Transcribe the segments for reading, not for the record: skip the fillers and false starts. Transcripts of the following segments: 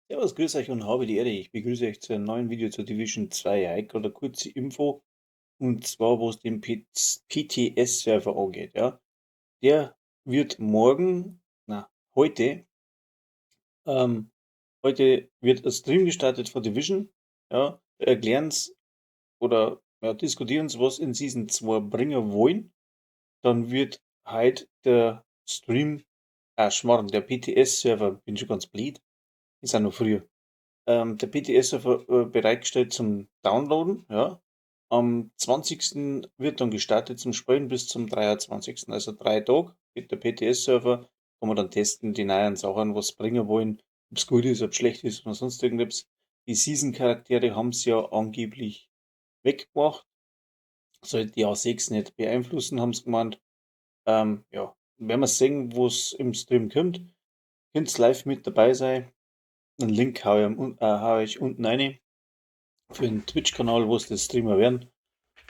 Servus, grüß euch und habe die Ehre. Ich begrüße euch zu einem neuen Video zur Division 2. Heute gerade eine kurze Info und zwar, was den PTS-Server angeht. Ja. Der wird morgen, heute, ähm, heute wird ein Stream gestartet von Division. Ja, erklären oder diskutieren was in Season 2 bringen wollen. Dann wird heute der Stream, Schmarrn, der PTS-Server, bin schon ganz blöd, ist auch noch früher. Der PTS bereitgestellt zum Downloaden. Ja. Am 20. wird dann gestartet zum Spielen bis zum 23. Also 3 Tage mit der PTS-Server. Kann man dann testen, die neuen Sachen, was sie bringen wollen, ob es gut ist, ob es schlecht ist oder sonst irgendwas. Die Season-Charaktere haben sie ja angeblich weggemacht. Sollte die A6 nicht beeinflussen, haben sie gemeint. Ja, werden wir sehen, wo es im Stream kommt. Könnt live mit dabei sein. Einen Link hau ich unten rein für den Twitch-Kanal, wo es das Streamer werden.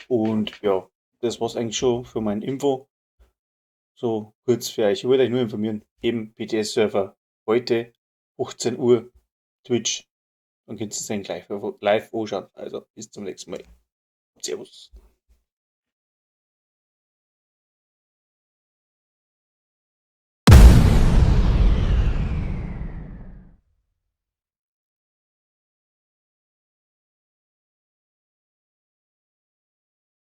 Und ja, das war's eigentlich schon für mein Info. So kurz für euch. Ich wollte euch nur informieren. Eben BTS-Server heute 15 Uhr Twitch. Dann könnt ihr es dann gleich live anschauen. Also bis zum nächsten Mal. Servus.